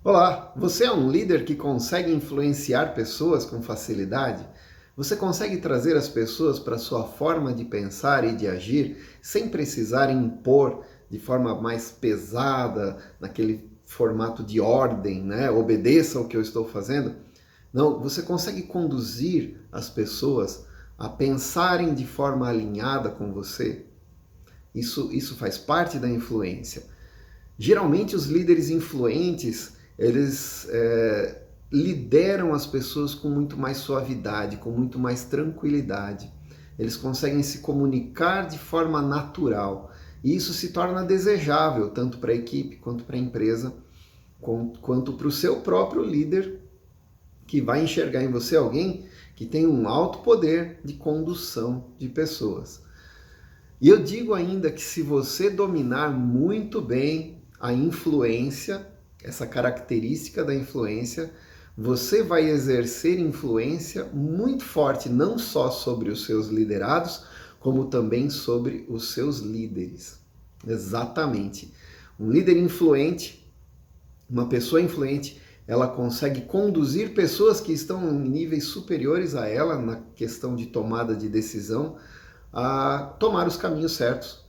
Olá, você é um líder que consegue influenciar pessoas com facilidade? Você consegue trazer as pessoas para a sua forma de pensar e de agir sem precisar impor de forma mais pesada, naquele formato de ordem, né? Obedeça o que eu estou fazendo? Não, você consegue conduzir as pessoas a pensarem de forma alinhada com você? Isso faz parte da influência. Geralmente os líderes influentes, eles lideram as pessoas com muito mais suavidade, com muito mais tranquilidade. Eles conseguem se comunicar de forma natural. E isso se torna desejável, tanto para a equipe, quanto para a empresa, quanto para o seu próprio líder, que vai enxergar em você alguém que tem um alto poder de condução de pessoas. E eu digo ainda que se você dominar muito bem a influência, essa característica da influência, você vai exercer influência muito forte, não só sobre os seus liderados, como também sobre os seus líderes. Exatamente. Um líder influente, uma pessoa influente, ela consegue conduzir pessoas que estão em níveis superiores a ela na questão de tomada de decisão a tomar os caminhos certos,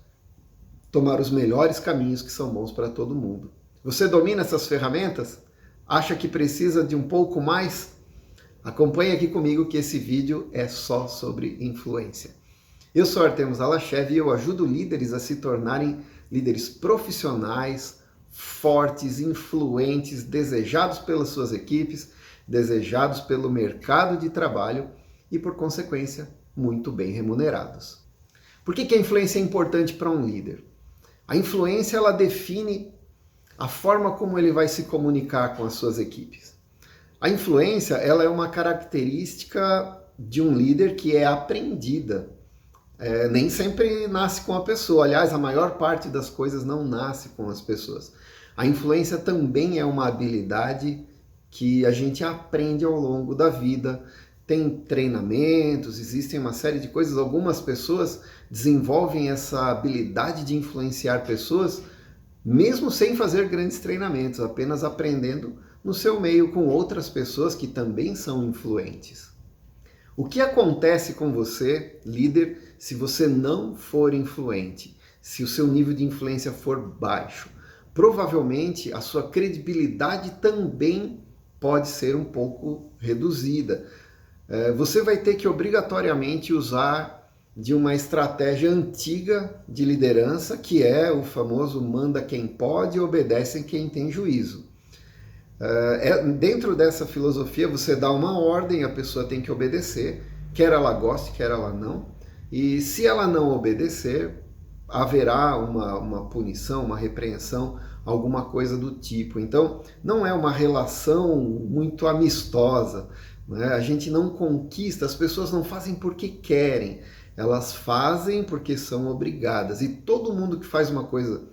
tomar os melhores caminhos que são bons para todo mundo. Você domina essas ferramentas? Acha que precisa de um pouco mais? Acompanhe aqui comigo que esse vídeo é só sobre influência. Eu sou Artemus Alachev e eu ajudo líderes a se tornarem líderes profissionais, fortes, influentes, desejados pelas suas equipes, desejados pelo mercado de trabalho e, por consequência, muito bem remunerados. Por que a influência é importante para um líder? A influência ela define a forma como ele vai se comunicar com as suas equipes. A influência ela é uma característica de um líder que é aprendida. Nem sempre nasce com a pessoa. Aliás, a maior parte das coisas não nasce com as pessoas. A influência também é uma habilidade que a gente aprende ao longo da vida. Tem treinamentos, existem uma série de coisas. Algumas pessoas desenvolvem essa habilidade de influenciar pessoas mesmo sem fazer grandes treinamentos, apenas aprendendo no seu meio com outras pessoas que também são influentes. O que acontece com você, líder, se você não for influente? Se o seu nível de influência for baixo? Provavelmente a sua credibilidade também pode ser um pouco reduzida. Você vai ter que obrigatoriamente usar de uma estratégia antiga de liderança, que é o famoso manda quem pode e obedece quem tem juízo. Dentro dessa filosofia, você dá uma ordem, a pessoa tem que obedecer, quer ela goste, quer ela não, e se ela não obedecer, haverá uma punição, uma repreensão, alguma coisa do tipo. Então, não é uma relação muito amistosa, né? A gente não conquista, as pessoas não fazem porque querem, elas fazem porque são obrigadas. E todo mundo que faz uma coisa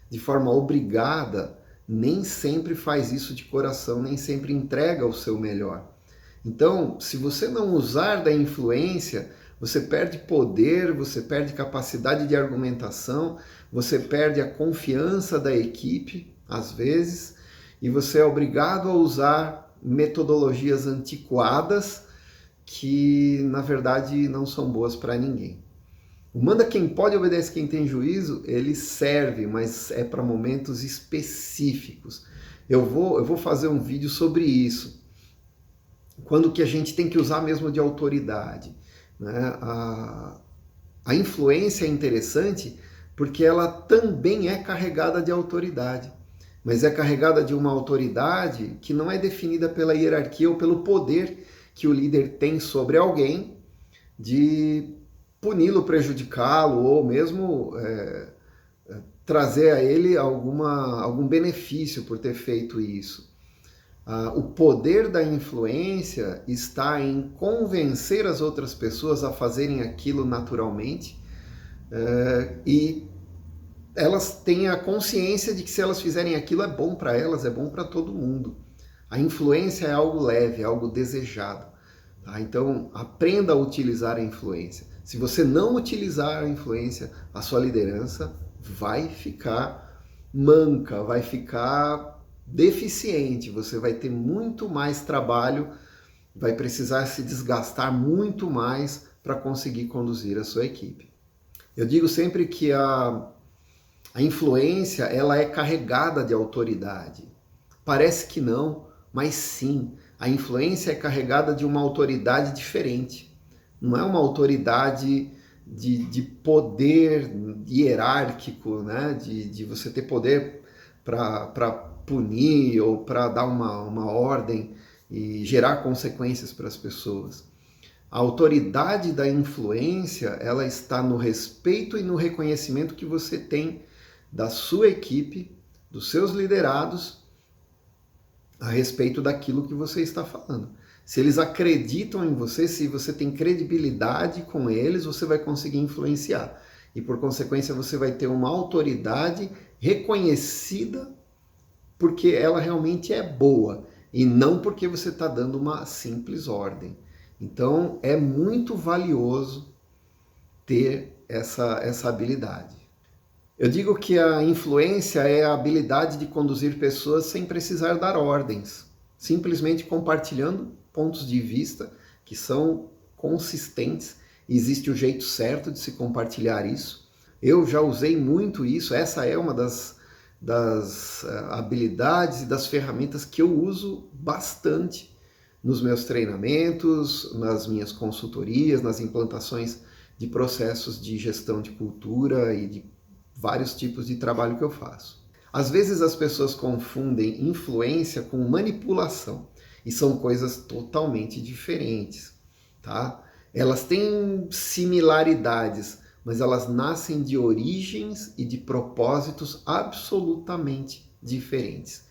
de forma obrigada, nem sempre faz isso de coração, nem sempre entrega o seu melhor. Então, se você não usar da influência, você perde poder, você perde capacidade de argumentação, você perde a confiança da equipe, às vezes, e você é obrigado a usar metodologias antiquadas que, na verdade, não são boas para ninguém. O manda quem pode, obedece quem tem juízo, ele serve, mas é para momentos específicos. Eu vou fazer um vídeo sobre isso. Quando que a gente tem que usar mesmo de autoridade, né? A influência é interessante porque ela também é carregada de autoridade, mas é carregada de uma autoridade que não é definida pela hierarquia ou pelo poder que o líder tem sobre alguém de puni-lo, prejudicá-lo ou mesmo trazer a ele algum benefício por ter feito isso. O poder da influência está em convencer as outras pessoas a fazerem aquilo naturalmente e elas têm a consciência de que se elas fizerem aquilo é bom para elas, é bom para todo mundo. A influência é algo leve, é algo desejado. Tá? Então, aprenda a utilizar a influência. Se você não utilizar a influência, a sua liderança vai ficar manca, vai ficar deficiente, você vai ter muito mais trabalho, vai precisar se desgastar muito mais para conseguir conduzir a sua equipe. Eu digo sempre que a influência ela é carregada de autoridade. Parece que não, mas sim, a influência é carregada de uma autoridade diferente. Não é uma autoridade de poder hierárquico, né? de você ter poder para punir ou para dar uma ordem e gerar consequências para as pessoas. A autoridade da influência, ela está no respeito e no reconhecimento que você tem da sua equipe, dos seus liderados, a respeito daquilo que você está falando. Se eles acreditam em você, se você tem credibilidade com eles, você vai conseguir influenciar. E por consequência, você vai ter uma autoridade reconhecida porque ela realmente é boa e não porque você está dando uma simples ordem. Então, é muito valioso ter essa habilidade. Eu digo que a influência é a habilidade de conduzir pessoas sem precisar dar ordens, simplesmente compartilhando pontos de vista que são consistentes. Existe o jeito certo de se compartilhar isso. Eu já usei muito isso, essa é uma das habilidades e das ferramentas que eu uso bastante nos meus treinamentos, nas minhas consultorias, nas implantações de processos de gestão de cultura e de vários tipos de trabalho que eu faço. Às vezes as pessoas confundem influência com manipulação e são coisas totalmente diferentes, tá? Elas têm similaridades, mas elas nascem de origens e de propósitos absolutamente diferentes.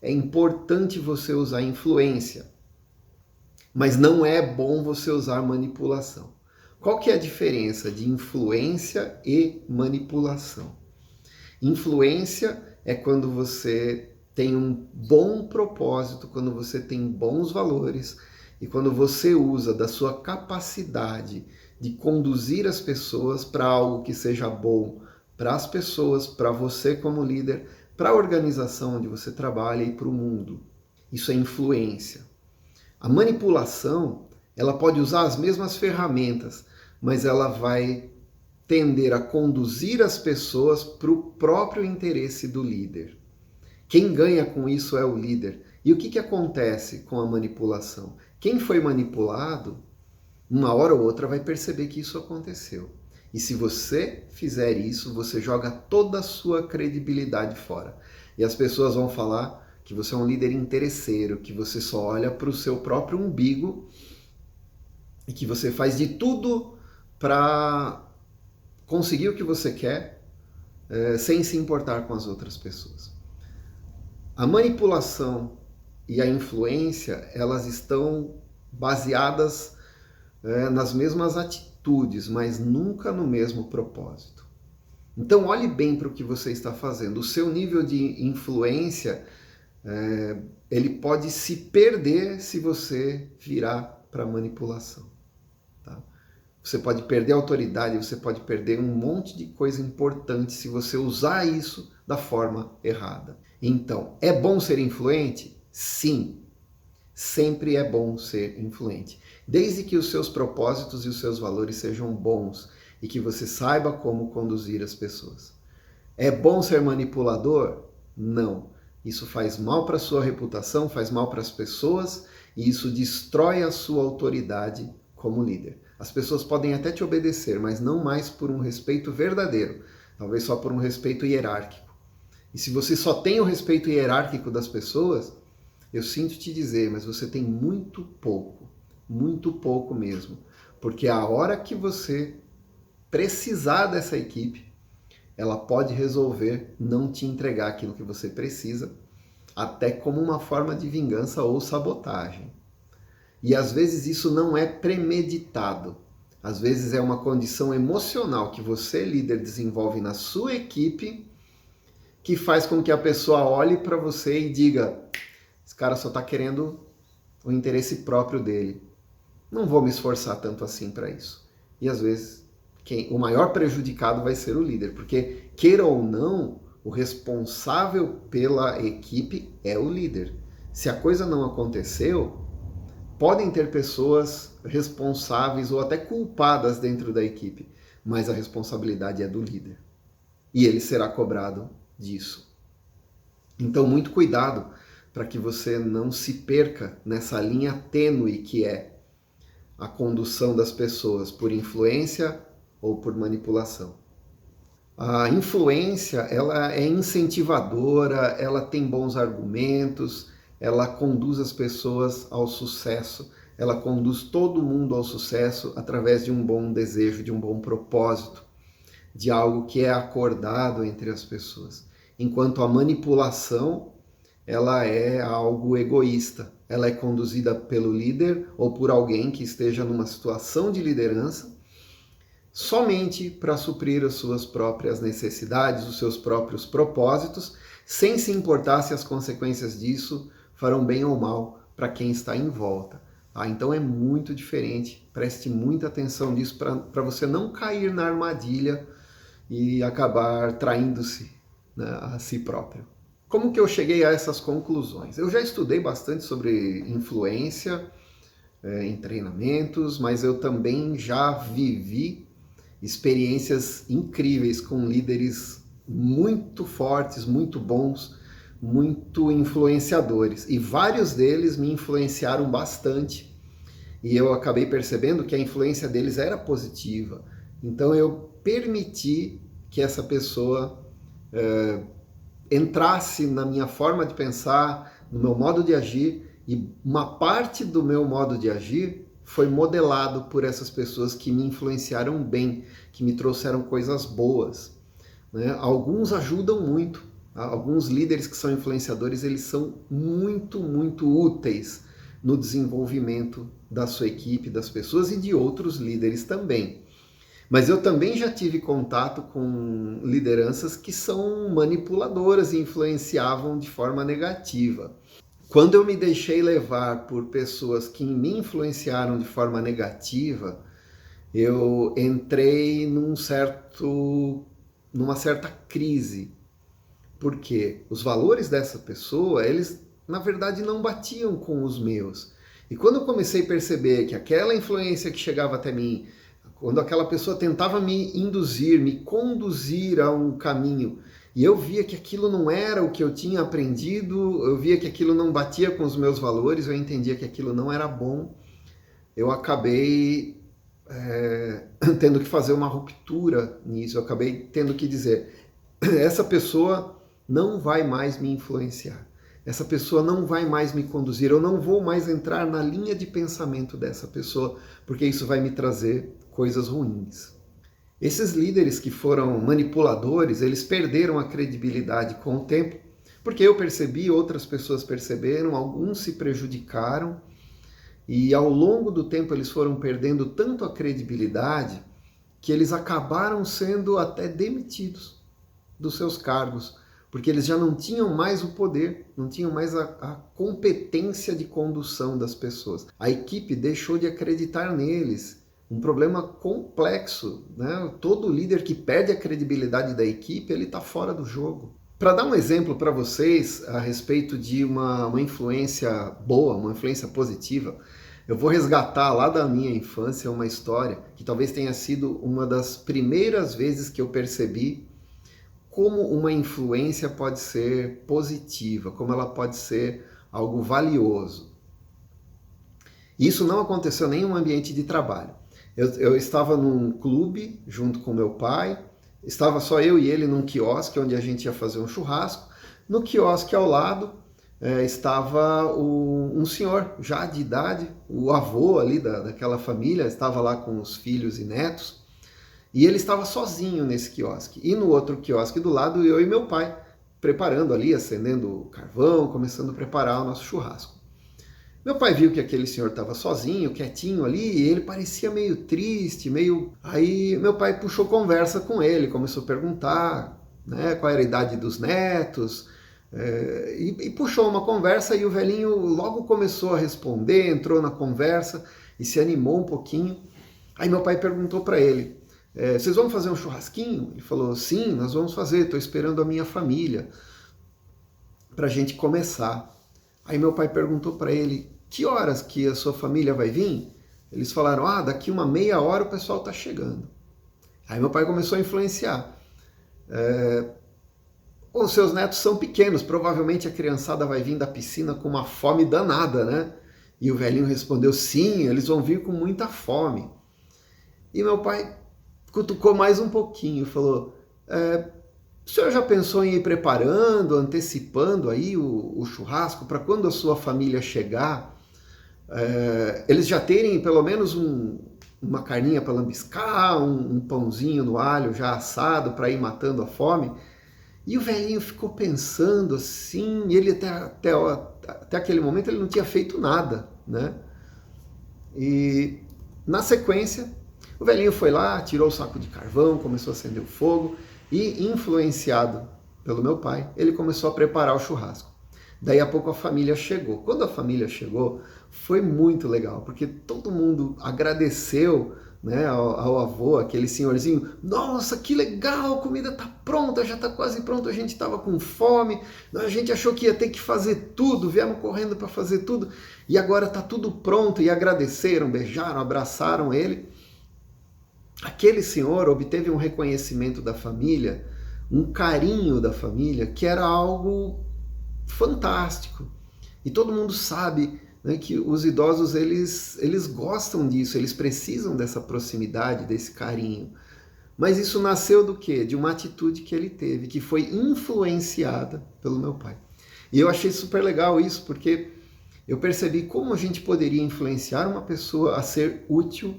É importante você usar influência, mas não é bom você usar manipulação. Qual que é a diferença de influência e manipulação? Influência é quando você tem um bom propósito, quando você tem bons valores e quando você usa da sua capacidade de conduzir as pessoas para algo que seja bom para as pessoas, para você como líder, para a organização onde você trabalha e para o mundo. Isso é influência. A manipulação, ela pode usar as mesmas ferramentas, mas ela vai tender a conduzir as pessoas para o próprio interesse do líder. Quem ganha com isso é o líder. E o que acontece com a manipulação? Quem foi manipulado, uma hora ou outra vai perceber que isso aconteceu. E se você fizer isso, você joga toda a sua credibilidade fora. E as pessoas vão falar que você é um líder interesseiro, que você só olha para o seu próprio umbigo e que você faz de tudo para conseguir o que você quer sem se importar com as outras pessoas. A manipulação e a influência, elas estão baseadas nas mesmas atitudes, mas nunca no mesmo propósito. Então olhe bem para o que você está fazendo. O seu nível de influência, ele pode se perder se você virar para manipulação. Tá? Você pode perder a autoridade, você pode perder um monte de coisa importante se você usar isso da forma errada. Então, é bom ser influente? Sim, sempre é bom ser influente. Desde que os seus propósitos e os seus valores sejam bons e que você saiba como conduzir as pessoas. É bom ser manipulador? Não. Isso faz mal para a sua reputação, faz mal para as pessoas e isso destrói a sua autoridade como líder. As pessoas podem até te obedecer, mas não mais por um respeito verdadeiro, talvez só por um respeito hierárquico. E se você só tem o respeito hierárquico das pessoas, eu sinto te dizer, mas você tem muito pouco mesmo. Porque a hora que você precisar dessa equipe, ela pode resolver não te entregar aquilo que você precisa, até como uma forma de vingança ou sabotagem. E às vezes isso não é premeditado. Às vezes é uma condição emocional que você, líder, desenvolve na sua equipe, que faz com que a pessoa olhe para você e diga: esse cara só está querendo o interesse próprio dele. Não vou me esforçar tanto assim para isso. E às vezes o maior prejudicado vai ser o líder, porque, queira ou não, O responsável pela equipe é o líder. Se a coisa não aconteceu, podem ter pessoas responsáveis ou até culpadas dentro da equipe, mas a responsabilidade é do líder. E ele será cobrado disso. Então, muito cuidado para que você não se perca nessa linha tênue que é a condução das pessoas por influência ou por manipulação. A influência, ela é incentivadora, ela tem bons argumentos, ela conduz as pessoas ao sucesso, ela conduz todo mundo ao sucesso através de um bom desejo, de um bom propósito, de algo que é acordado entre as pessoas. Enquanto a manipulação, ela é algo egoísta, ela é conduzida pelo líder ou por alguém que esteja numa situação de liderança somente para suprir as suas próprias necessidades, os seus próprios propósitos, sem se importar se as consequências disso farão bem ou mal para quem está em volta. Então é muito diferente, preste muita atenção nisso para você não cair na armadilha e acabar traindo-se, né, a si próprio. Como que eu cheguei a essas conclusões? Eu já estudei bastante sobre influência em treinamentos, mas eu também já vivi experiências incríveis com líderes muito fortes, muito bons, muito influenciadores. E vários deles me influenciaram bastante. E eu acabei percebendo que a influência deles era positiva. Então eu permiti que essa pessoa entrasse na minha forma de pensar, no meu modo de agir, e uma parte do meu modo de agir foi modelado por essas pessoas que me influenciaram bem, que me trouxeram coisas boas, né? Alguns ajudam muito, alguns líderes que são influenciadores, eles são muito, muito úteis no desenvolvimento da sua equipe, das pessoas e de outros líderes também. Mas eu também já tive contato com lideranças que são manipuladoras e influenciavam de forma negativa. Quando eu me deixei levar por pessoas que me influenciaram de forma negativa, eu entrei numa certa crise. Porque os valores dessa pessoa, eles na verdade não batiam com os meus. E quando eu comecei a perceber que aquela influência que chegava até mim, quando aquela pessoa tentava me induzir, me conduzir a um caminho, e eu via que aquilo não era o que eu tinha aprendido, eu via que aquilo não batia com os meus valores, eu entendia que aquilo não era bom, eu acabei tendo que fazer uma ruptura nisso, eu acabei tendo que dizer, essa pessoa não vai mais me influenciar, essa pessoa não vai mais me conduzir, eu não vou mais entrar na linha de pensamento dessa pessoa, porque isso vai me trazer coisas ruins. Esses líderes que foram manipuladores, eles perderam a credibilidade com o tempo, porque eu percebi, outras pessoas perceberam, alguns se prejudicaram, e ao longo do tempo eles foram perdendo tanto a credibilidade que eles acabaram sendo até demitidos dos seus cargos, porque eles já não tinham mais o poder, não tinham mais a competência de condução das pessoas. A equipe deixou de acreditar neles. Um problema complexo, né? Todo líder que perde a credibilidade da equipe, ele está fora do jogo. Para dar um exemplo para vocês a respeito de uma influência boa, uma influência positiva, eu vou resgatar lá da minha infância uma história que talvez tenha sido uma das primeiras vezes que eu percebi como uma influência pode ser positiva, como ela pode ser algo valioso. Isso não aconteceu nem em um ambiente de trabalho. Eu estava num clube junto com meu pai, estava só eu e ele num quiosque onde a gente ia fazer um churrasco. No quiosque ao lado estava um senhor já de idade, o avô ali daquela família, estava lá com os filhos e netos, e ele estava sozinho nesse quiosque. E no outro quiosque do lado, eu e meu pai, preparando ali, acendendo o carvão, começando a preparar o nosso churrasco. Meu pai viu que aquele senhor estava sozinho, quietinho ali, e ele parecia meio triste, meio... Aí meu pai puxou conversa com ele, começou a perguntar, né, qual era a idade dos netos, e puxou uma conversa, e o velhinho logo começou a responder, entrou na conversa e se animou um pouquinho. Aí meu pai perguntou para ele, vocês vão fazer um churrasquinho? Ele falou, sim, nós vamos fazer, estou esperando a minha família para a gente começar. Aí meu pai perguntou para ele, que horas que a sua família vai vir? Eles falaram, daqui uma meia hora o pessoal está chegando. Aí meu pai começou a influenciar. Os seus netos são pequenos, provavelmente a criançada vai vir da piscina com uma fome danada, né? E o velhinho respondeu, sim, eles vão vir com muita fome. E meu pai cutucou mais um pouquinho, falou, o senhor já pensou em ir preparando, antecipando aí o churrasco para quando a sua família chegar, eles já terem pelo menos uma carninha para lambiscar, um pãozinho no alho já assado para ir matando a fome? E o velhinho ficou pensando assim, e ele até aquele momento ele não tinha feito nada, né? E na sequência, o velhinho foi lá, tirou o saco de carvão, começou a acender o fogo e, influenciado pelo meu pai, ele começou a preparar o churrasco. Daí a pouco a família chegou. Quando a família chegou, foi muito legal, porque todo mundo agradeceu, né, ao avô, aquele senhorzinho, nossa, que legal, a comida tá pronta, já tá quase pronta, a gente tava com fome, a gente achou que ia ter que fazer tudo, viemos correndo para fazer tudo, e agora tá tudo pronto, e agradeceram, beijaram, abraçaram ele. Aquele senhor obteve um reconhecimento da família, um carinho da família, que era algo fantástico. E todo mundo sabe, né, que os idosos eles gostam disso, eles precisam dessa proximidade, desse carinho. Mas isso nasceu do quê? De uma atitude que ele teve, que foi influenciada pelo meu pai. E eu achei super legal isso, porque eu percebi como a gente poderia influenciar uma pessoa a ser útil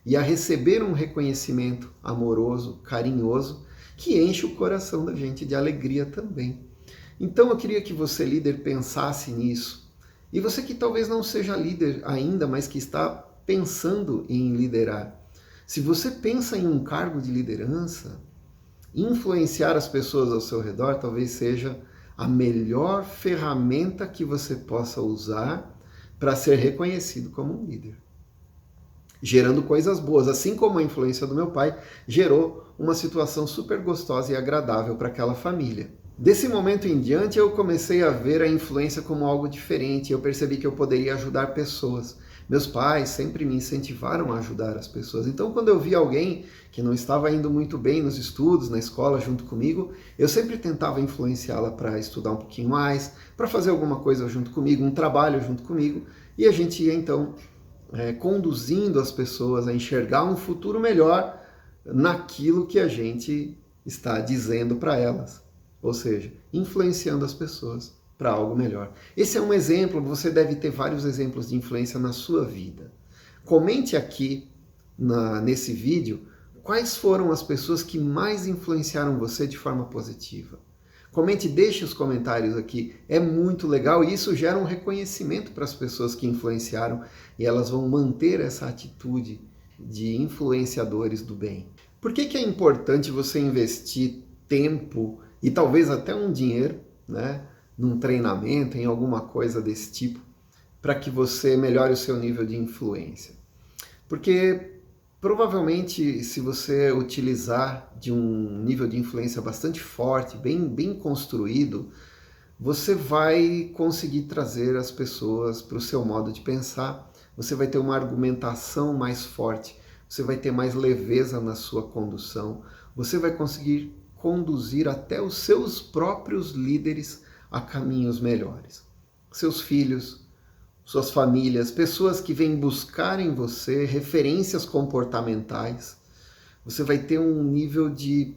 e a receber um reconhecimento amoroso, carinhoso, que enche o coração da gente de alegria também. Então eu queria que você, líder, pensasse nisso. E você que talvez não seja líder ainda, mas que está pensando em liderar. Se você pensa em um cargo de liderança, influenciar as pessoas ao seu redor talvez seja a melhor ferramenta que você possa usar para ser reconhecido como um líder. Gerando coisas boas, assim como a influência do meu pai gerou uma situação super gostosa e agradável para aquela família. Desse momento em diante, eu comecei a ver a influência como algo diferente. Eu percebi que eu poderia ajudar pessoas. Meus pais sempre me incentivaram a ajudar as pessoas. Então, quando eu via alguém que não estava indo muito bem nos estudos, na escola, junto comigo, eu sempre tentava influenciá-la para estudar um pouquinho mais, para fazer alguma coisa junto comigo, um trabalho junto comigo. E a gente ia, então, conduzindo as pessoas a enxergar um futuro melhor naquilo que a gente está dizendo para elas. Ou seja, influenciando as pessoas para algo melhor. Esse é um exemplo, você deve ter vários exemplos de influência na sua vida. Comente aqui nesse vídeo quais foram as pessoas que mais influenciaram você de forma positiva. Comente, deixe os comentários aqui, é muito legal e isso gera um reconhecimento para as pessoas que influenciaram e elas vão manter essa atitude de influenciadores do bem. Por que é importante você investir tempo e talvez até um dinheiro, né, num treinamento, em alguma coisa desse tipo, para que você melhore o seu nível de influência? Porque provavelmente, se você utilizar de um nível de influência bastante forte, bem construído, você vai conseguir trazer as pessoas para o seu modo de pensar, você vai ter uma argumentação mais forte, você vai ter mais leveza na sua condução, você vai conseguir conduzir até os seus próprios líderes a caminhos melhores. Seus filhos, suas famílias, pessoas que vêm buscar em você referências comportamentais. Você vai ter um nível de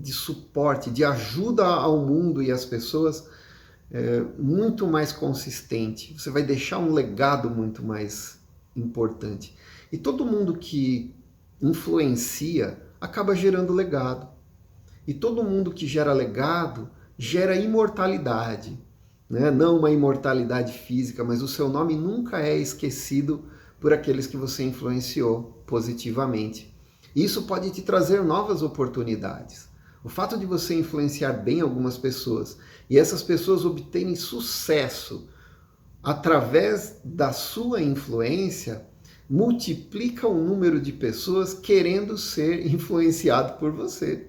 suporte, de ajuda ao mundo e às pessoas muito mais consistente. Você vai deixar um legado muito mais importante. E todo mundo que influencia acaba gerando legado. E todo mundo que gera legado gera imortalidade. Né? Não uma imortalidade física, mas o seu nome nunca é esquecido por aqueles que você influenciou positivamente. Isso pode te trazer novas oportunidades. O fato de você influenciar bem algumas pessoas e essas pessoas obterem sucesso através da sua influência multiplica o número de pessoas querendo ser influenciado por você.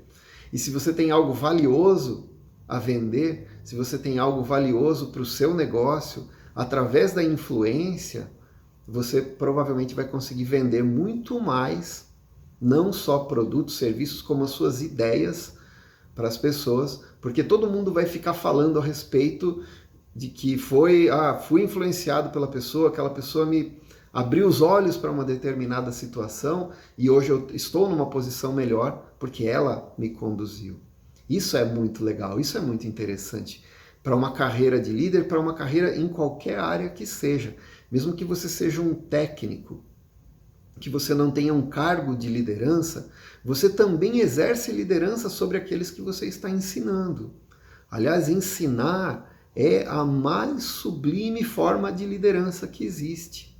E se você tem algo valioso a vender, se você tem algo valioso para o seu negócio, através da influência, você provavelmente vai conseguir vender muito mais, não só produtos, serviços, como as suas ideias para as pessoas, porque todo mundo vai ficar falando a respeito de que fui influenciado pela pessoa, aquela pessoa me abriu os olhos para uma determinada situação e hoje eu estou numa posição melhor porque ela me conduziu. Isso é muito legal, isso é muito interessante para uma carreira de líder, para uma carreira em qualquer área que seja. Mesmo que você seja um técnico, que você não tenha um cargo de liderança, você também exerce liderança sobre aqueles que você está ensinando. Aliás, ensinar é a mais sublime forma de liderança que existe.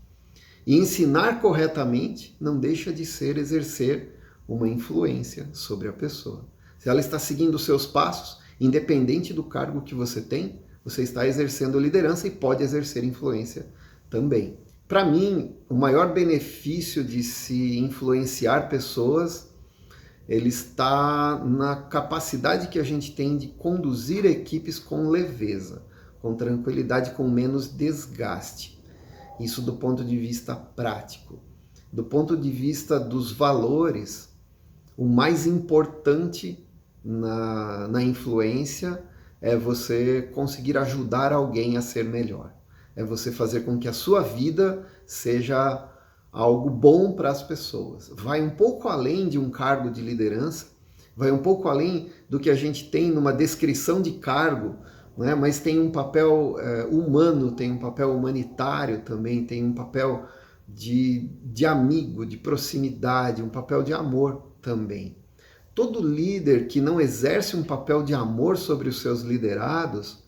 E ensinar corretamente não deixa de ser exercer uma influência sobre a pessoa. Se ela está seguindo os seus passos, independente do cargo que você tem, você está exercendo liderança e pode exercer influência também. Para mim, o maior benefício de se influenciar pessoas, ele está na capacidade que a gente tem de conduzir equipes com leveza, com tranquilidade, com menos desgaste. Isso do ponto de vista prático. Do ponto de vista dos valores, o mais importante na influência é você conseguir ajudar alguém a ser melhor. É você fazer com que a sua vida seja algo bom para as pessoas. Vai um pouco além de um cargo de liderança, vai um pouco além do que a gente tem numa descrição de cargo, né? Mas tem um papel humano, tem um papel humanitário também, tem um papel de amigo, de proximidade, um papel de amor também. Todo líder que não exerce um papel de amor sobre os seus liderados,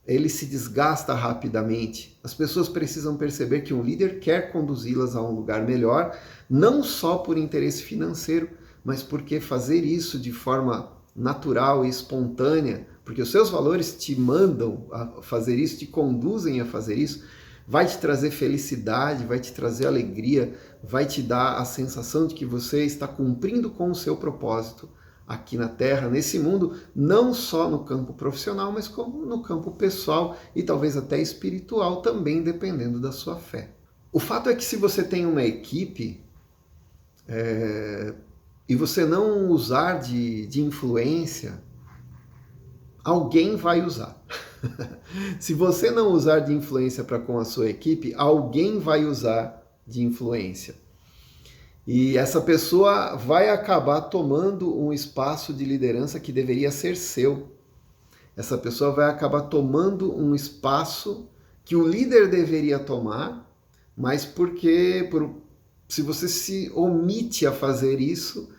ele se desgasta rapidamente. As pessoas precisam perceber que um líder quer conduzi-las a um lugar melhor, não só por interesse financeiro, mas porque fazer isso de forma natural e espontânea, porque os seus valores te mandam a fazer isso, te conduzem a fazer isso, vai te trazer felicidade, vai te trazer alegria, vai te dar a sensação de que você está cumprindo com o seu propósito aqui na Terra, nesse mundo, não só no campo profissional, mas como no campo pessoal e talvez até espiritual também, dependendo da sua fé. O fato é que se você tem uma equipe e você não usar de influência, alguém vai usar. Se você não usar de influência para com a sua equipe, alguém vai usar de influência. E essa pessoa vai acabar tomando um espaço de liderança que deveria ser seu. Essa pessoa vai acabar tomando um espaço que o líder deveria tomar, mas se você se omite a fazer isso,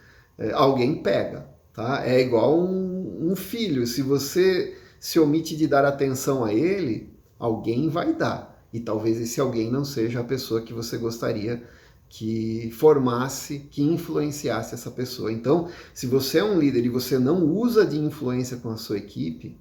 alguém pega. Tá? É igual um filho. Se você se omite de dar atenção a ele, alguém vai dar. E talvez esse alguém não seja a pessoa que você gostaria que formasse, que influenciasse essa pessoa. Então, se você é um líder e você não usa de influência com a sua equipe,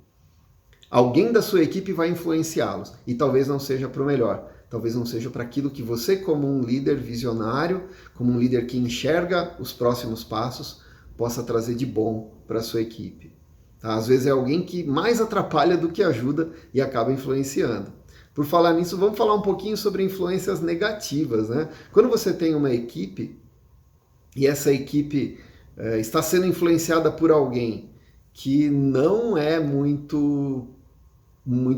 alguém da sua equipe vai influenciá-los. E talvez não seja para o melhor. Talvez não seja para aquilo que você, como um líder visionário, como um líder que enxerga os próximos passos, possa trazer de bom para a sua equipe. Tá? Às vezes é alguém que mais atrapalha do que ajuda e acaba influenciando. Por falar nisso, vamos falar um pouquinho sobre influências negativas, né? Quando você tem uma equipe e essa equipe está sendo influenciada por alguém que não é muito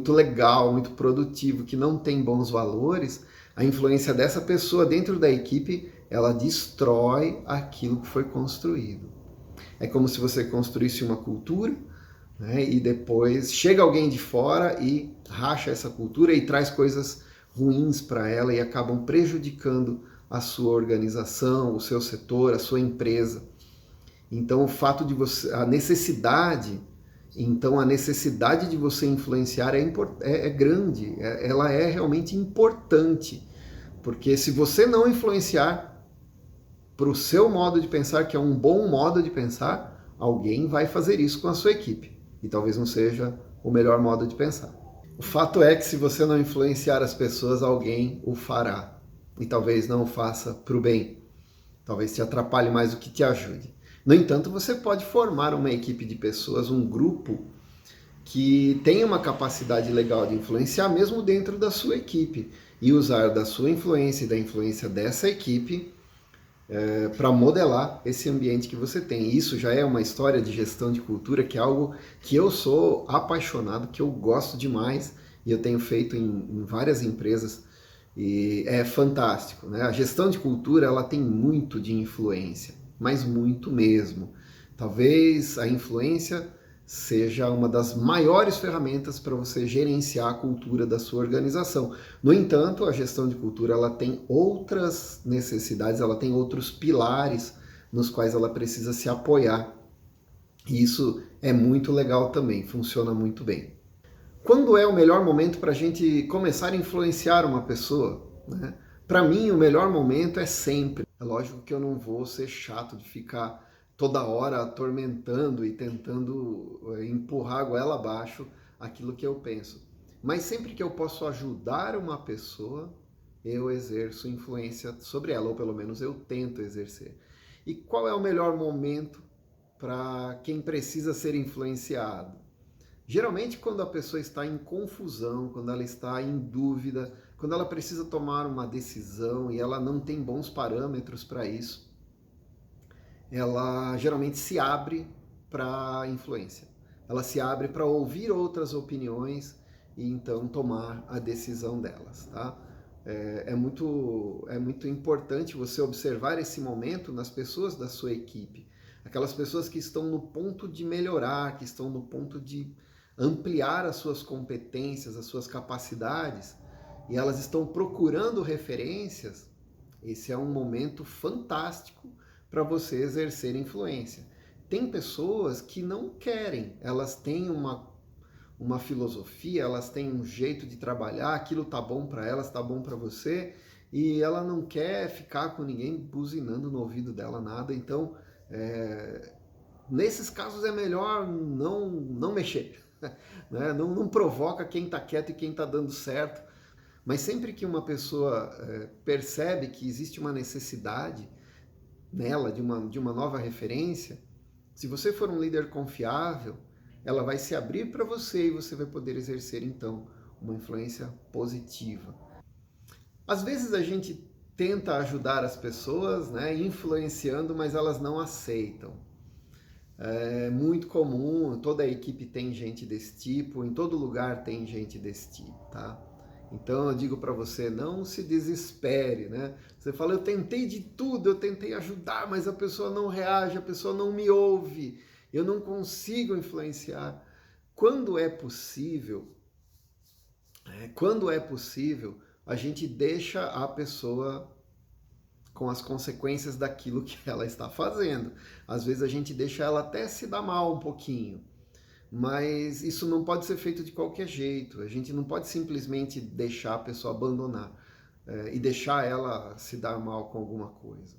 legal, muito produtivo, que não tem bons valores, a influência dessa pessoa dentro da equipe, ela destrói aquilo que foi construído. É como se você construísse uma cultura, né, e depois chega alguém de fora e racha essa cultura e traz coisas ruins para ela e acabam prejudicando a sua organização, o seu setor, a sua empresa. Então o fato de você, a necessidade de você influenciar é grande, ela é realmente importante, porque se você não influenciar para o seu modo de pensar, que é um bom modo de pensar, alguém vai fazer isso com a sua equipe. E talvez não seja o melhor modo de pensar. O fato é que se você não influenciar as pessoas, alguém o fará. e talvez não o faça para o bem. Talvez te atrapalhe mais do que te ajude. No entanto, você pode formar uma equipe de pessoas, um grupo que tenha uma capacidade legal de influenciar mesmo dentro da sua equipe e usar da sua influência e da influência dessa equipe para modelar esse ambiente que você tem. Isso já é uma história de gestão de cultura, que é algo que eu sou apaixonado, que eu gosto demais e eu tenho feito em várias empresas e é fantástico, né? A gestão de cultura ela tem muito de influência, mas muito mesmo. Talvez a influência seja uma das maiores ferramentas para você gerenciar a cultura da sua organização. No entanto, a gestão de cultura ela tem outras necessidades, ela tem outros pilares nos quais ela precisa se apoiar. E isso é muito legal também, funciona muito bem. Quando é o melhor momento para a gente começar a influenciar uma pessoa, né? Para mim, o melhor momento é sempre. É lógico que eu não vou ser chato de ficar toda hora atormentando e tentando empurrar a goela abaixo aquilo que eu penso. Mas sempre que eu posso ajudar uma pessoa, eu exerço influência sobre ela, ou pelo menos eu tento exercer. E qual é o melhor momento para quem precisa ser influenciado? Geralmente, quando a pessoa está em confusão, quando ela está em dúvida, quando ela precisa tomar uma decisão e ela não tem bons parâmetros para isso, ela geralmente se abre para a influência. Ela se abre para ouvir outras opiniões e então tomar a decisão delas, tá? É muito importante você observar esse momento nas pessoas da sua equipe. Aquelas pessoas que estão no ponto de melhorar, que estão no ponto de ampliar as suas competências, as suas capacidades, e elas estão procurando referências. Esse é um momento fantástico para você exercer influência. Tem pessoas que não querem, elas têm uma filosofia, elas têm um jeito de trabalhar, aquilo tá bom para elas, tá bom para você, e ela não quer ficar com ninguém buzinando no ouvido dela nada, então nesses casos é melhor não mexer, né? Não provoca quem está quieto e quem está dando certo, mas sempre que uma pessoa percebe que existe uma necessidade nela de uma nova referência, se você for um líder confiável, ela vai se abrir para você e você vai poder exercer então uma influência positiva. Às vezes a gente tenta ajudar as pessoas, né, influenciando, mas elas não aceitam. É muito comum, toda a equipe tem gente desse tipo, em todo lugar tem gente desse tipo, tá? Então eu digo para você, não se desespere, né? Você fala, eu tentei de tudo, eu tentei ajudar, mas a pessoa não reage, a pessoa não me ouve, eu não consigo influenciar. Quando é possível, a gente deixa a pessoa com as consequências daquilo que ela está fazendo. Às vezes a gente deixa ela até se dar mal um pouquinho, mas isso não pode ser feito de qualquer jeito. A gente não pode simplesmente deixar a pessoa abandonar e deixar ela se dar mal com alguma coisa.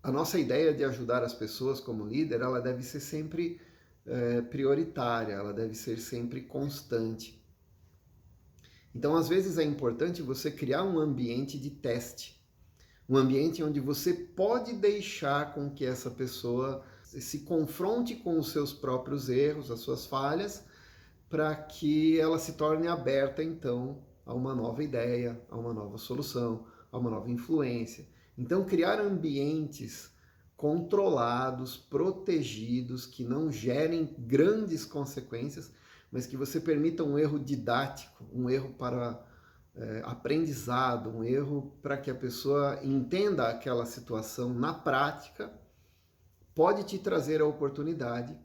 A nossa ideia de ajudar as pessoas como líder, ela deve ser sempre prioritária, ela deve ser sempre constante. Então, às vezes é importante você criar um ambiente de teste, um ambiente onde você pode deixar com que essa pessoa se confronte com os seus próprios erros, as suas falhas, para que ela se torne aberta, então, a uma nova ideia, a uma nova solução, a uma nova influência. Então, criar ambientes controlados, protegidos, que não gerem grandes consequências, mas que você permita um erro didático, um erro para aprendizado, um erro para que a pessoa entenda aquela situação na prática, pode te trazer a oportunidade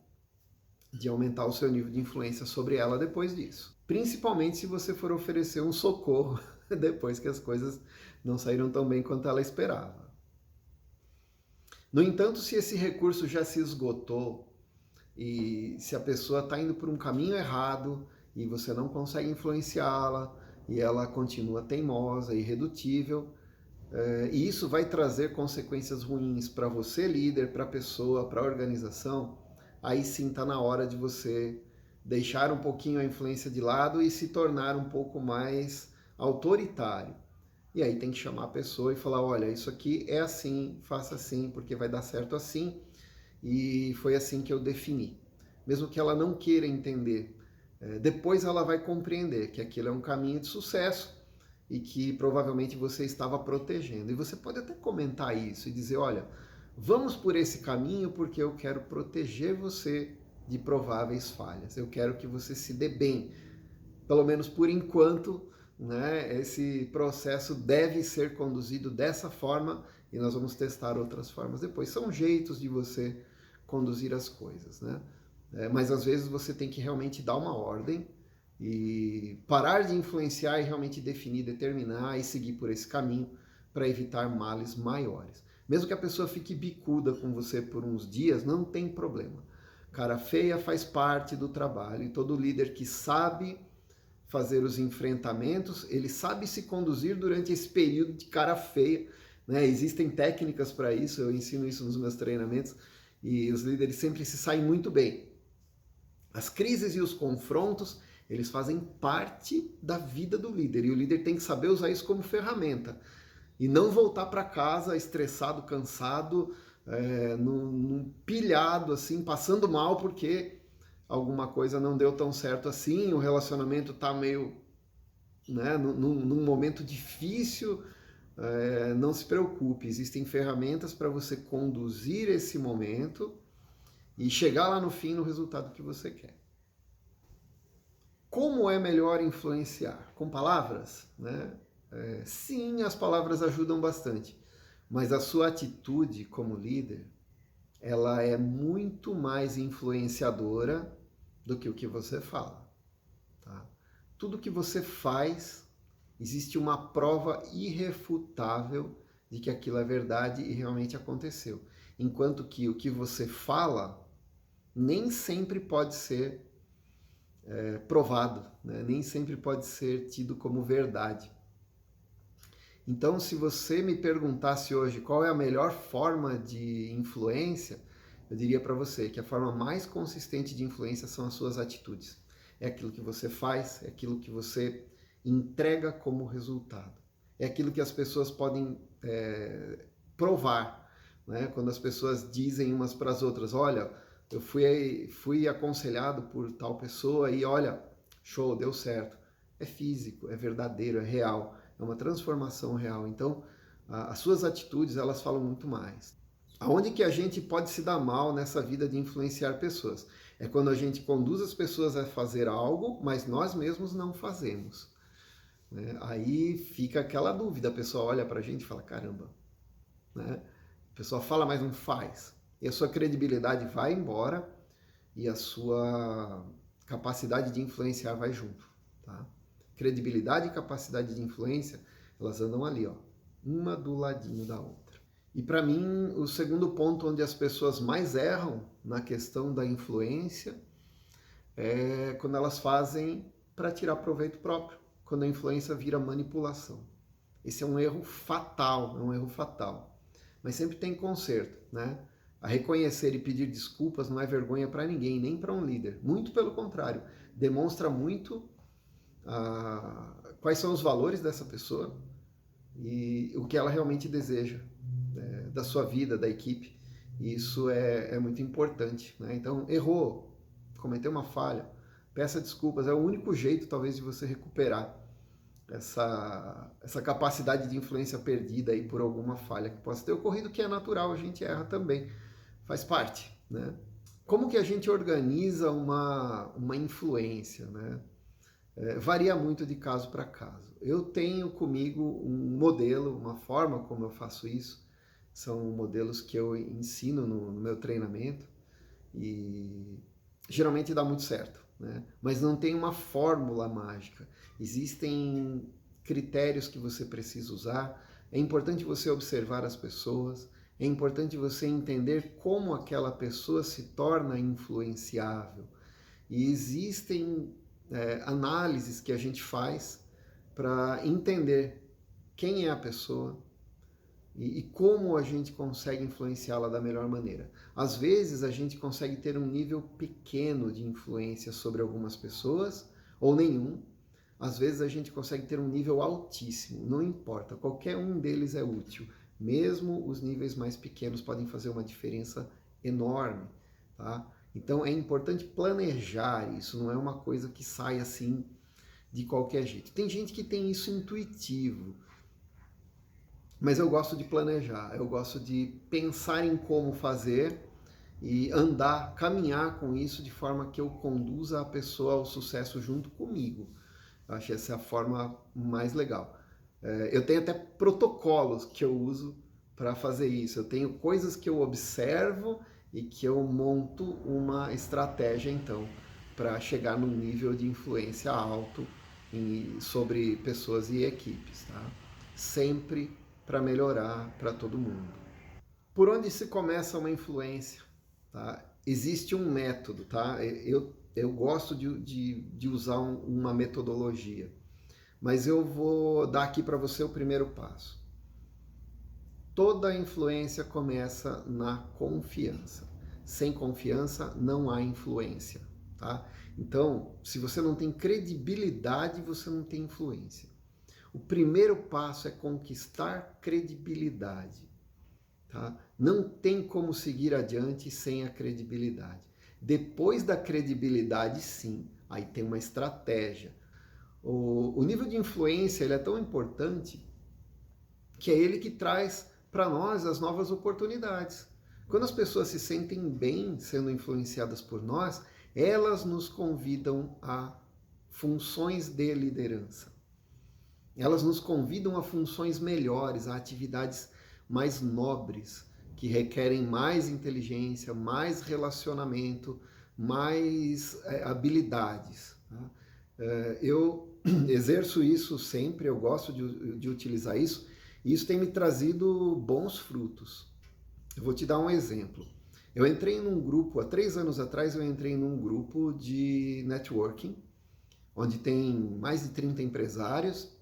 de aumentar o seu nível de influência sobre ela depois disso. Principalmente se você for oferecer um socorro depois que as coisas não saíram tão bem quanto ela esperava. No entanto, se esse recurso já se esgotou e se a pessoa está indo por um caminho errado e você não consegue influenciá-la e ela continua teimosa, irredutível, e isso vai trazer consequências ruins para você, líder, para a pessoa, para a organização, aí sim está na hora de você deixar um pouquinho a influência de lado e se tornar um pouco mais autoritário. E aí tem que chamar a pessoa e falar, olha, isso aqui é assim, faça assim, porque vai dar certo assim, e foi assim que eu defini. Mesmo que ela não queira entender, depois ela vai compreender que aquilo é um caminho de sucesso e que provavelmente você estava protegendo. E você pode até comentar isso e dizer, olha, vamos por esse caminho porque eu quero proteger você de prováveis falhas. Eu quero que você se dê bem. Pelo menos por enquanto, né, esse processo deve ser conduzido dessa forma e nós vamos testar outras formas depois. São jeitos de você conduzir as coisas, né? Mas às vezes você tem que realmente dar uma ordem e parar de influenciar e realmente definir, determinar e seguir por esse caminho para evitar males maiores. Mesmo que a pessoa fique bicuda com você por uns dias, não tem problema. Cara feia faz parte do trabalho e todo líder que sabe fazer os enfrentamentos, ele sabe se conduzir durante esse período de cara feia, né? Existem técnicas para isso, eu ensino isso nos meus treinamentos e os líderes sempre se saem muito bem. As crises e os confrontos, eles fazem parte da vida do líder e o líder tem que saber usar isso como ferramenta e não voltar para casa estressado, cansado, num pilhado assim, passando mal porque alguma coisa não deu tão certo assim, o relacionamento está meio, né, num momento difícil. Não se preocupe, existem ferramentas para você conduzir esse momento e chegar lá no fim no resultado que você quer. Como é melhor influenciar? Com palavras? Né? Sim, as palavras ajudam bastante, mas a sua atitude como líder, ela é muito mais influenciadora do que o que você fala. Tá? Tudo que você faz, existe uma prova irrefutável de que aquilo é verdade e realmente aconteceu. Enquanto que o que você fala nem sempre pode ser provado, né? Nem sempre pode ser tido como verdade. Então, se você me perguntasse hoje qual é a melhor forma de influência, eu diria para você que a forma mais consistente de influência são as suas atitudes. É aquilo que você faz, é aquilo que você entrega como resultado. É aquilo que as pessoas podem provar, né? Quando as pessoas dizem umas para as outras, olha, eu fui aconselhado por tal pessoa e olha, show, deu certo. É físico, é verdadeiro, é real, é uma transformação real. Então, as suas atitudes, elas falam muito mais. Aonde que a gente pode se dar mal nessa vida de influenciar pessoas? É quando a gente conduz as pessoas a fazer algo, mas nós mesmos não fazemos. Né? Aí fica aquela dúvida, a pessoa olha para a gente e fala, caramba, né? A pessoa fala, mas não faz. E a sua credibilidade vai embora e a sua capacidade de influenciar vai junto. Tá? Credibilidade e capacidade de influência, elas andam ali, ó, uma do ladinho da outra. E para mim, o segundo ponto onde as pessoas mais erram na questão da influência é quando elas fazem para tirar proveito próprio, quando a influência vira manipulação. Esse é um erro fatal, é um erro fatal. Mas sempre tem conserto, né? A reconhecer e pedir desculpas não é vergonha para ninguém, nem para um líder. Muito pelo contrário, demonstra muito quais são os valores dessa pessoa e o que ela realmente deseja da sua vida, da equipe. E isso é muito importante, né? Então, errou, cometeu uma falha, peça desculpas. É o único jeito, talvez, de você recuperar essa capacidade de influência perdida aí por alguma falha que possa ter ocorrido, que é natural, a gente erra também, faz parte, né? Como que a gente organiza uma influência, né? Varia muito de caso para caso. Eu tenho comigo um modelo, uma forma como eu faço isso, são modelos que eu ensino no meu treinamento e geralmente dá muito certo, né? Mas não tem uma fórmula mágica. Existem critérios que você precisa usar. É importante você observar as pessoas. É importante você entender como aquela pessoa se torna influenciável. E existem análises que a gente faz para entender quem é a pessoa, e como a gente consegue influenciá-la da melhor maneira. Às vezes a gente consegue ter um nível pequeno de influência sobre algumas pessoas, ou nenhum. às vezes a gente consegue ter um nível altíssimo, não importa, qualquer um deles é útil. Mesmo os níveis mais pequenos podem fazer uma diferença enorme, tá? Então é importante planejar isso, não é uma coisa que sai assim de qualquer jeito. Tem gente que tem isso intuitivo, mas eu gosto de planejar, eu gosto de pensar em como fazer e andar, caminhar com isso de forma que eu conduza a pessoa ao sucesso junto comigo. Eu acho essa é a forma mais legal. Eu tenho até protocolos que eu uso para fazer isso. Eu tenho coisas que eu observo e que eu monto uma estratégia, então, para chegar num nível de influência alto sobre pessoas e equipes, tá? Sempre para melhorar para todo mundo. Por onde se começa uma influência? Tá? Existe um método, tá? Eu gosto de usar uma metodologia, mas eu vou dar aqui para você o primeiro passo. Toda influência começa na confiança. Sem confiança não há influência, tá? Então, se você não tem credibilidade, você não tem influência. O primeiro passo é conquistar credibilidade. Tá? Não tem como seguir adiante sem a credibilidade. Depois da credibilidade, sim, aí tem uma estratégia. O nível de influência ele é tão importante que é ele que traz para nós as novas oportunidades. Quando as pessoas se sentem bem sendo influenciadas por nós, elas nos convidam a funções de liderança. Elas nos convidam a funções melhores, a atividades mais nobres, que requerem mais inteligência, mais relacionamento, mais habilidades. Tá? Eu exerço isso sempre, eu gosto de utilizar isso, e isso tem me trazido bons frutos. Eu vou te dar um exemplo. Eu entrei num grupo, há 3 anos atrás, eu entrei num grupo de networking, onde tem mais de 30 empresários,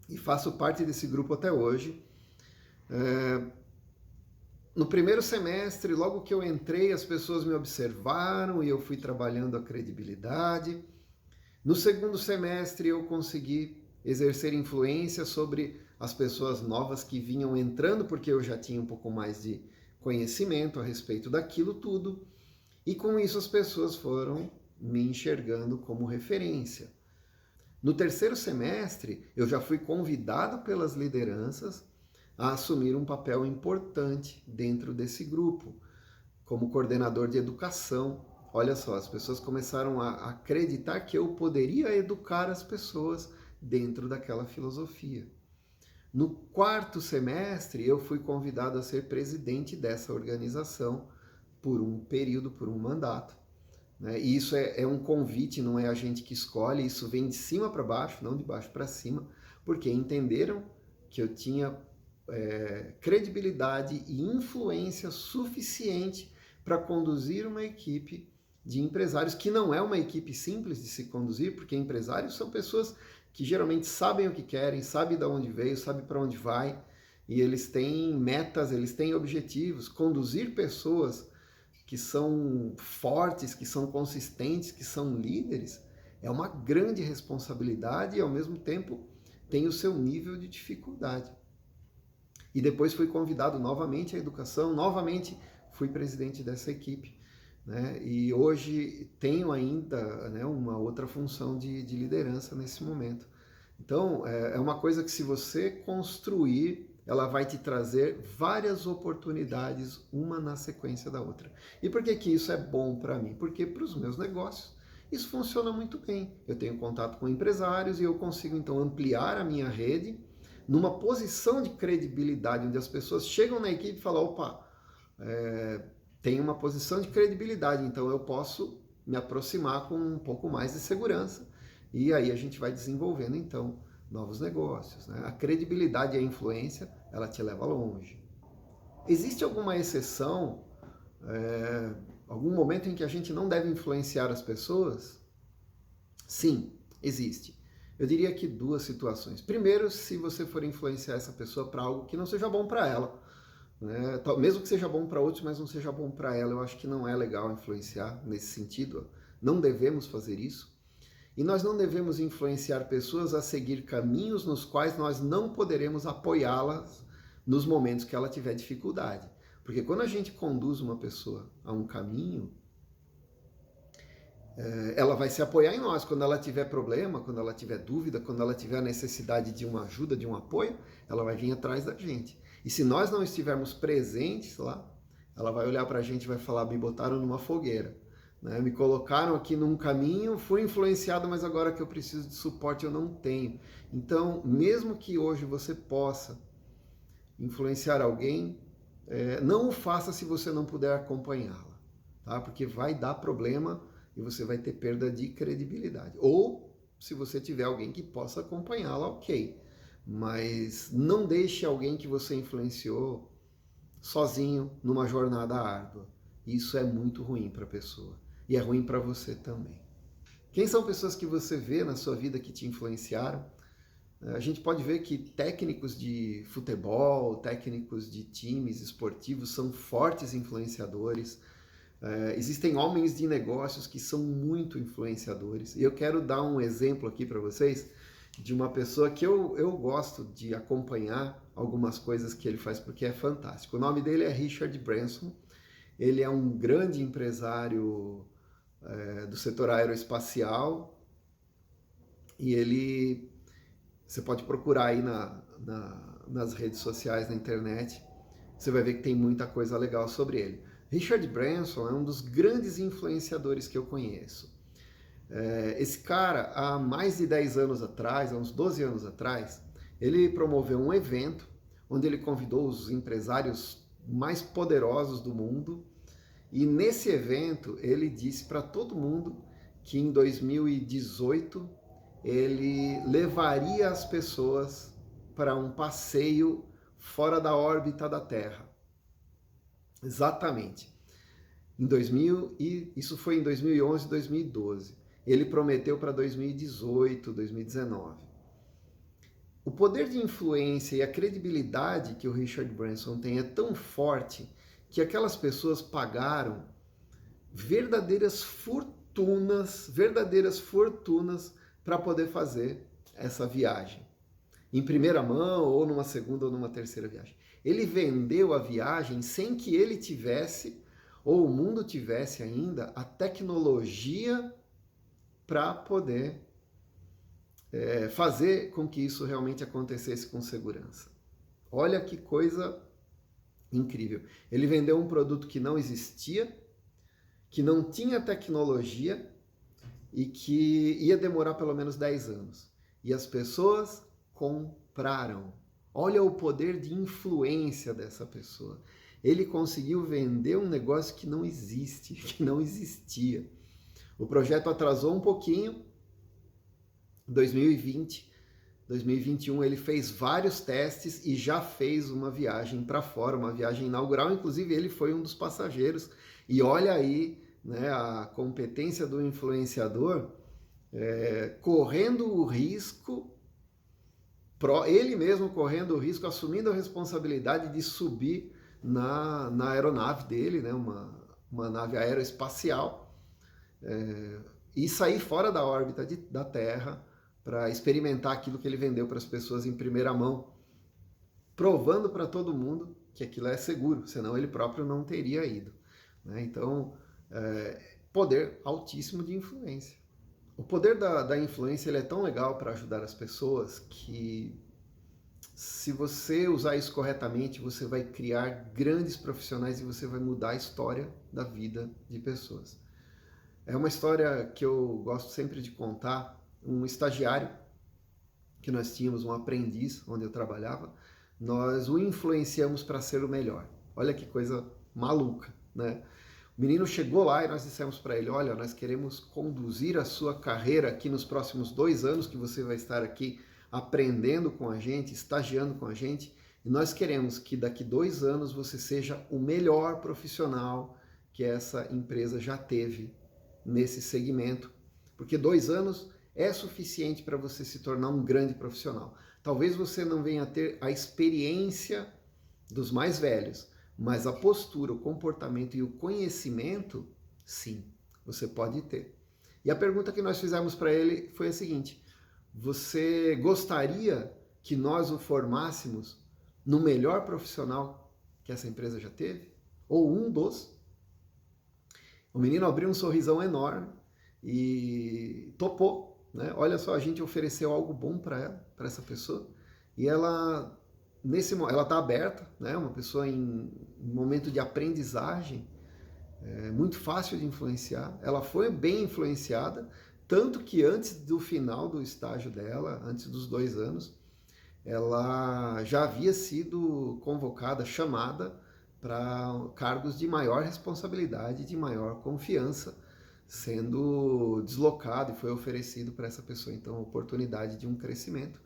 e faço parte desse grupo até hoje. No primeiro semestre, logo que eu entrei, as pessoas me observaram e eu fui trabalhando a credibilidade. No segundo semestre, eu consegui exercer influência sobre as pessoas novas que vinham entrando, porque eu já tinha um pouco mais de conhecimento a respeito daquilo tudo. E com isso, as pessoas foram me enxergando como referência. No terceiro semestre, eu já fui convidado pelas lideranças a assumir um papel importante dentro desse grupo, como coordenador de educação. Olha só, as pessoas começaram a acreditar que eu poderia educar as pessoas dentro daquela filosofia. No quarto semestre, eu fui convidado a ser presidente dessa organização por um período, por um mandato. Né? E isso é um convite, não é a gente que escolhe, isso vem de cima para baixo, não de baixo para cima, porque entenderam que eu tinha credibilidade e influência suficiente para conduzir uma equipe de empresários, que não é uma equipe simples de se conduzir, porque empresários são pessoas que geralmente sabem o que querem, sabem de onde veio, sabem para onde vai, e eles têm metas, eles têm objetivos. Conduzir pessoas que são fortes, que são consistentes, que são líderes, é uma grande responsabilidade e, ao mesmo tempo, tem o seu nível de dificuldade. E depois fui convidado novamente à educação, novamente fui presidente dessa equipe. Né? E hoje tenho ainda, né, uma outra função de liderança nesse momento. Então, é uma coisa que, se você construir, ela vai te trazer várias oportunidades, uma na sequência da outra. E por que que isso é bom para mim? Porque para os meus negócios isso funciona muito bem. Eu tenho contato com empresários e eu consigo então ampliar a minha rede numa posição de credibilidade, onde as pessoas chegam na equipe e falam, opa, tem uma posição de credibilidade, então eu posso me aproximar com um pouco mais de segurança. E aí a gente vai desenvolvendo então novos negócios. Né? A credibilidade e a influência, ela te leva longe. Existe alguma exceção, algum momento em que a gente não deve influenciar as pessoas? Sim, existe. Eu diria que 2 situações. Primeiro, se você for influenciar essa pessoa para algo que não seja bom para ela. Né? Mesmo que seja bom para outros, mas não seja bom para ela, eu acho que não é legal influenciar nesse sentido. Não devemos fazer isso. E nós não devemos influenciar pessoas a seguir caminhos nos quais nós não poderemos apoiá-las nos momentos que ela tiver dificuldade. Porque quando a gente conduz uma pessoa a um caminho, ela vai se apoiar em nós. Quando ela tiver problema, quando ela tiver dúvida, quando ela tiver necessidade de uma ajuda, de um apoio, ela vai vir atrás da gente. E se nós não estivermos presentes lá, ela vai olhar para a gente e vai falar: me botaram numa fogueira, né? Me colocaram aqui num caminho, fui influenciado, mas agora que eu preciso de suporte eu não tenho. Então, mesmo que hoje você possa influenciar alguém, não o faça se você não puder acompanhá-la, tá? Porque vai dar problema e você vai ter perda de credibilidade. Ou, se você tiver alguém que possa acompanhá-la, ok. Mas não deixe alguém que você influenciou sozinho numa jornada árdua. Isso é muito ruim para a pessoa. E é ruim para você também. Quem são pessoas que você vê na sua vida que te influenciaram? A gente pode ver que técnicos de futebol, técnicos de times esportivos são fortes influenciadores. Existem homens de negócios que são muito influenciadores. E eu quero dar um exemplo aqui para vocês de uma pessoa que eu gosto de acompanhar algumas coisas que ele faz porque é fantástico. O nome dele é Richard Branson. Ele é um grande empresário do setor aeroespacial e você pode procurar aí nas redes sociais, na internet, você vai ver que tem muita coisa legal sobre ele. Richard Branson é um dos grandes influenciadores que eu conheço. Esse cara, há mais de 10 anos atrás, há uns 12 anos atrás, ele promoveu um evento onde ele convidou os empresários mais poderosos do mundo e nesse evento ele disse para todo mundo que em 2018 ele levaria as pessoas para um passeio fora da órbita da Terra. Exatamente. Isso foi em 2011 e 2012. Ele prometeu para 2018, 2019. O poder de influência e a credibilidade que o Richard Branson tem é tão forte que aquelas pessoas pagaram verdadeiras fortunas para poder fazer essa viagem. Em primeira mão, ou numa segunda ou numa terceira viagem. Ele vendeu a viagem sem que ele tivesse, ou o mundo tivesse ainda, a tecnologia para poder fazer com que isso realmente acontecesse com segurança. Olha que coisa incrível. Ele vendeu um produto que não existia, que não tinha tecnologia e que ia demorar pelo menos 10 anos. E as pessoas compraram. Olha o poder de influência dessa pessoa. Ele conseguiu vender um negócio que não existe, que não existia. O projeto atrasou um pouquinho. 2020, 2021 ele fez vários testes e já fez uma viagem para fora, uma viagem inaugural. Inclusive ele foi um dos passageiros. E olha aí, né, a competência do influenciador correndo o risco, ele mesmo correndo o risco, assumindo a responsabilidade de subir na aeronave dele, né, uma nave aeroespacial, e sair fora da órbita da Terra para experimentar aquilo que ele vendeu para as pessoas em primeira mão, provando para todo mundo que aquilo é seguro, senão ele próprio não teria ido, né? Então, poder altíssimo de influência. O poder da influência ele é tão legal para ajudar as pessoas que, se você usar isso corretamente, você vai criar grandes profissionais e você vai mudar a história da vida de pessoas. É uma história que eu gosto sempre de contar. Um estagiário que nós tínhamos, um aprendiz onde eu trabalhava, nós o influenciamos para ser o melhor. Olha que coisa maluca, né? O menino chegou lá e nós dissemos para ele: olha, nós queremos conduzir a sua carreira aqui nos próximos 2 anos que você vai estar aqui aprendendo com a gente, estagiando com a gente, e nós queremos que daqui 2 anos você seja o melhor profissional que essa empresa já teve nesse segmento, porque 2 anos é suficiente para você se tornar um grande profissional. Talvez você não venha a ter a experiência dos mais velhos, mas a postura, o comportamento e o conhecimento, sim, você pode ter. E a pergunta que nós fizemos para ele foi a seguinte: você gostaria que nós o formássemos no melhor profissional que essa empresa já teve? Ou um dos? O menino abriu um sorrisão enorme e topou, né? Olha só, a gente ofereceu algo bom para ela, para essa pessoa, e ela ela está aberta, né? Uma pessoa em momento de aprendizagem, é muito fácil de influenciar. Ela foi bem influenciada, tanto que antes do final do estágio dela, antes dos 2 anos, ela já havia sido convocada, chamada para cargos de maior responsabilidade, de maior confiança, sendo deslocado e foi oferecido para essa pessoa, então, a oportunidade de um crescimento.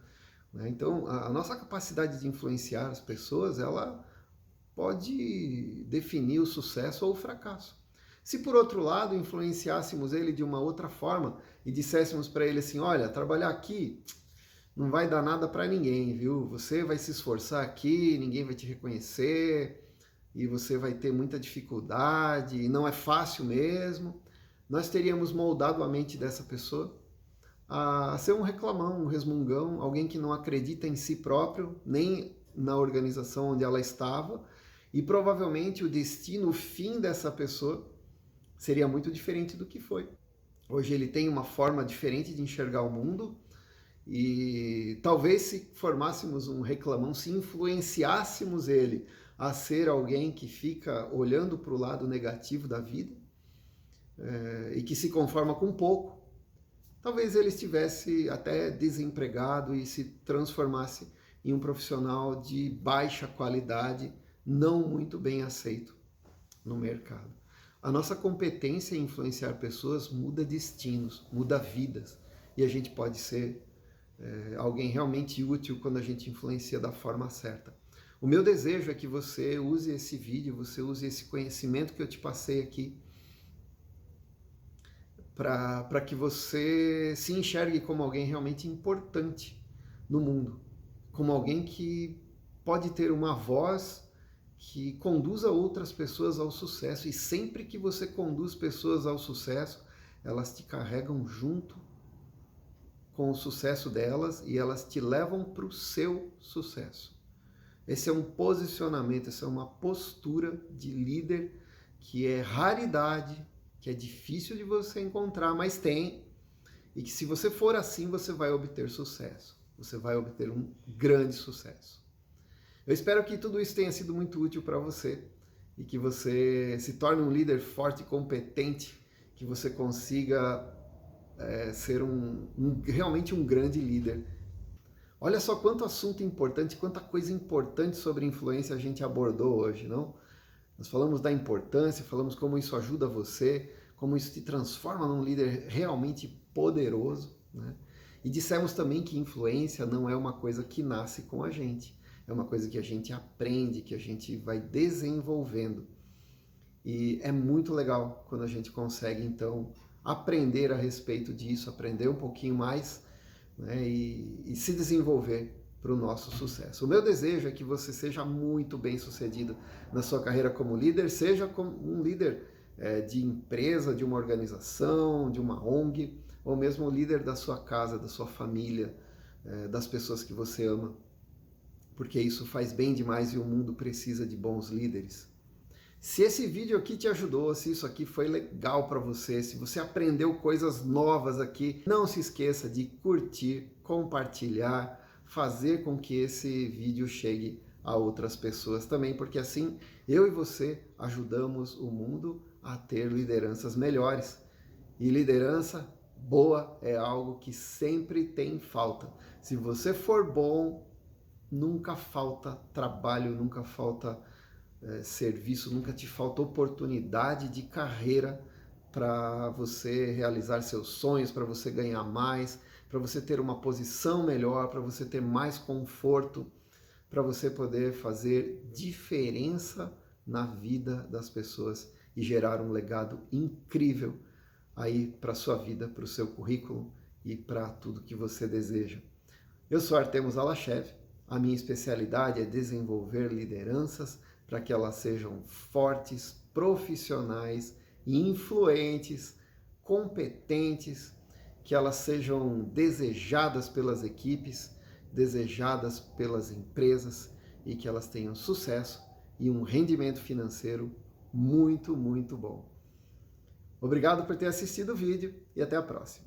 Né? Então, a nossa capacidade de influenciar as pessoas, ela pode definir o sucesso ou o fracasso. Se por outro lado influenciássemos ele de uma outra forma e disséssemos para ele assim, olha, trabalhar aqui não vai dar nada para ninguém, viu? Você vai se esforçar aqui, ninguém vai te reconhecer e você vai ter muita dificuldade e não é fácil mesmo. Nós teríamos moldado a mente dessa pessoa a ser um reclamão, um resmungão, alguém que não acredita em si próprio, nem na organização onde ela estava, e provavelmente o destino, o fim dessa pessoa seria muito diferente do que foi. Hoje ele tem uma forma diferente de enxergar o mundo e talvez se formássemos um reclamão, se influenciássemos ele a ser alguém que fica olhando para o lado negativo da vida e que se conforma com pouco, talvez ele estivesse até desempregado e se transformasse em um profissional de baixa qualidade, não muito bem aceito no mercado. A nossa competência em influenciar pessoas muda destinos, muda vidas. E a gente pode ser alguém realmente útil quando a gente influencia da forma certa. O meu desejo é que você use esse vídeo, você use esse conhecimento que eu te passei aqui, para que você se enxergue como alguém realmente importante no mundo, como alguém que pode ter uma voz que conduza outras pessoas ao sucesso. E sempre que você conduz pessoas ao sucesso, elas te carregam junto com o sucesso delas e elas te levam para o seu sucesso. Esse é um posicionamento, essa é uma postura de líder que é raridade, que é difícil de você encontrar, mas tem, e que se você for assim, você vai obter sucesso. Você vai obter um grande sucesso. Eu espero que tudo isso tenha sido muito útil para você e que você se torne um líder forte e competente, que você consiga ser realmente um grande líder. Olha só quanto assunto importante, quanta coisa importante sobre influência a gente abordou hoje, não? Nós falamos da importância, falamos como isso ajuda você, como isso te transforma num líder realmente poderoso, né? E dissemos também que influência não é uma coisa que nasce com a gente, é uma coisa que a gente aprende, que a gente vai desenvolvendo. E é muito legal quando a gente consegue, então, aprender a respeito disso, aprender um pouquinho mais, né, e se desenvolver para o nosso sucesso. O meu desejo é que você seja muito bem sucedido na sua carreira como líder, seja como um líder de empresa, de uma organização, de uma ONG, ou mesmo o líder da sua casa, da sua família, das pessoas que você ama, porque isso faz bem demais e o mundo precisa de bons líderes. Se esse vídeo aqui te ajudou, se isso aqui foi legal para você, se você aprendeu coisas novas aqui, não se esqueça de curtir, compartilhar, fazer com que esse vídeo chegue a outras pessoas também, porque assim eu e você ajudamos o mundo a ter lideranças melhores. E liderança boa é algo que sempre tem falta. Se você for bom, nunca falta trabalho, nunca falta serviço, nunca te falta oportunidade de carreira para você realizar seus sonhos, para você ganhar mais, para você ter uma posição melhor, para você ter mais conforto, para você poder fazer diferença na vida das pessoas e gerar um legado incrível aí para a sua vida, para o seu currículo e para tudo que você deseja. Eu sou Artemus Alachev, a minha especialidade é desenvolver lideranças para que elas sejam fortes, profissionais e influentes competentes, que elas sejam desejadas pelas equipes, desejadas pelas empresas e que elas tenham sucesso e um rendimento financeiro muito, muito bom. Obrigado por ter assistido o vídeo e até a próxima.